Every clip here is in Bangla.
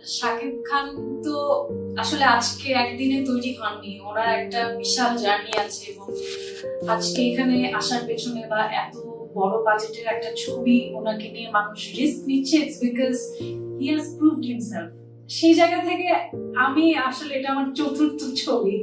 শাকিব খান তো আসলে আজকে একদিনে তৈরি হননি, ওনার একটা বিশাল জার্নি আছে এবং আজকে এখানে আসার পেছনে বা এত বড় বাজেটের একটা ছবি ওনাকে নিয়ে মানুষ রিস্ক নিচ্ছে, it's because he has proved himself. সেই জায়গা থেকে আমি আসলে এটা আমার চতুর্থ ছবি।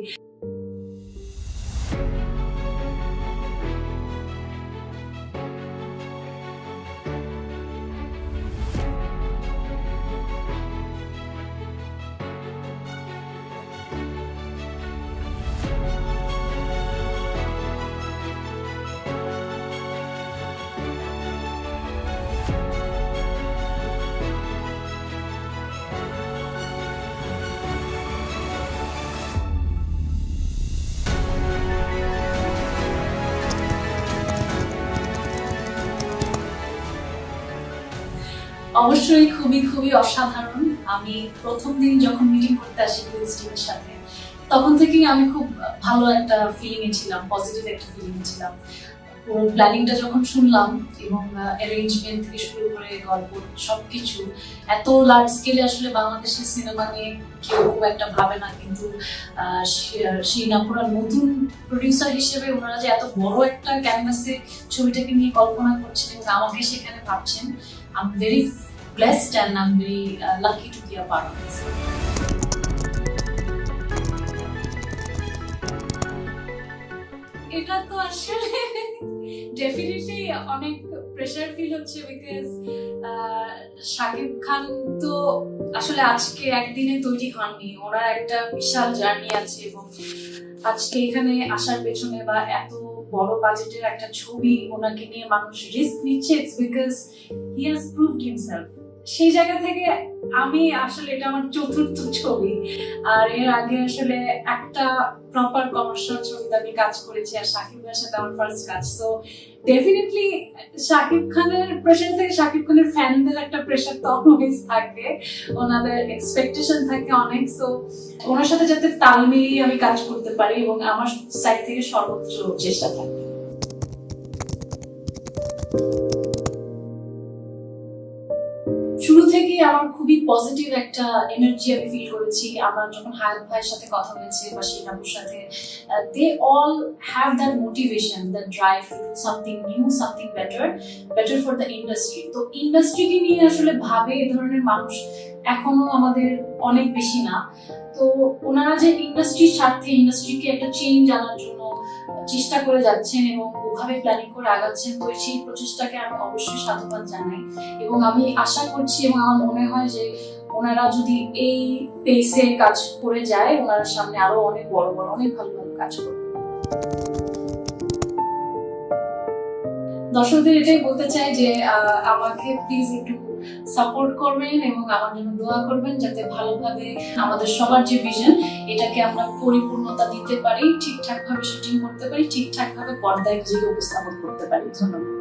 অবশ্যই খুবই খুবই অসাধারণ। আমি প্রথম দিন যখন মিটিং করতে আসি কুইজ টিমের সাথে, তখন থেকেই আমি খুব ভালো একটা ফিলিং এ ছিলাম, পজিটিভ একটা ফিলিং এ ছিলাম। পুরো প্ল্যানিংটা যখন শুনলাম এবং অ্যারেঞ্জমেন্ট থেকে শুরু করে গল্প সবকিছু এত লার্জ স্কেলে আসলে বাংলাদেশের সিনেমা নিয়ে কেউ খুব একটা ভাবে না, কিন্তু শ্রীনাপুরার নতুন প্রডিউসার হিসেবে ওনারা যে এত বড় একটা ক্যানভাসে ছবিটাকে নিয়ে কল্পনা করছেন এবং আমাকে সেখানে ভাবছেন, I'm very blessed and I'm very lucky to be a part of this. এটা তো আসলে ডেফিনেটলি অনেক প্রেসার ফিল হচ্ছে, বিকজ শাকিব খান তো আসলে আজকে একদিনে তৈরি হননি, ওনার একটা বিশাল জার্নি আছে এবং আজকে এখানে আসার পেছনে বা এত বড় বাজেটের একটা ছবি ওনাকে নিয়ে মানুষ রিস্ক নিচ্ছে, it's because he has proved himself. সেই জায়গা থেকে আমি আসলে এটা আমার চতুর্থ ছবি। আর এর আগে আসলে একটা প্রপার কমার্শিয়াল ছবিতে আমি কাজ করেছি, আর শাকিব খানের সাথে আমার ফার্স্ট কাজ। সো ডেফিনেটলি শাকিব খানের প্রেশার থেকে শাকিব খানের ফ্যানদের একটা প্রেশার তো অলওয়েজ থাকে, ওনাদের এক্সপেকটেশন থাকে অনেক। সো ওনার সাথে যাতে তাল মিলিয়ে আমি কাজ করতে পারি এবং আমার সাইড থেকে সর্বোচ্চ চেষ্টা থাকে। শুরু থেকেই আমার খুবই পজিটিভ একটা এনার্জি আমি ফিল করেছি। আমার যখন হায়াত ভাইয়ের সাথে কথা হয়েছে বা শিনাবুর সাথে, they all have that motivation, that drive to do something new, something better for the industry. তো ইন্ডাস্ট্রিকে নিয়ে আসলে ভাবে এ ধরনের মানুষ এখনো আমাদের অনেক বেশি না। তো ওনারা যে ইন্ডাস্ট্রির স্বার্থে ইন্ডাস্ট্রিকে একটা চেঞ্জ আনার জন্য চেষ্টা করে যাচ্ছেন এবং ওভাবে প্ল্যানিং করে আগাচ্ছেন, তো সেই প্রচেষ্টাকে আমি অবশ্যই সাধুবাদ জানাই এবং আমি আশা করছি এবং আমার মনে হয় যে ওনারা যদি এই পেসে কাজ করে যায়, ওনারা সামনে আরো অনেক বড় বড় অনেক ভালো ভালো কাজ করবে। দর্শকদের এটাই বলতে চাই যে আমাকে প্লিজ একটু সাপোর্ট করবেন এবং আমার জন্য দোয়া করবেন, যাতে ভালোভাবে আমাদের সবার যে ভিশন এটাকে আমরা পরিপূর্ণতা দিতে পারি, ঠিকঠাক ভাবে শুটিং করতে পারি, ঠিকঠাক ভাবে পর্দায় নিজেকে উপস্থাপন করতে পারি। ধন্যবাদ।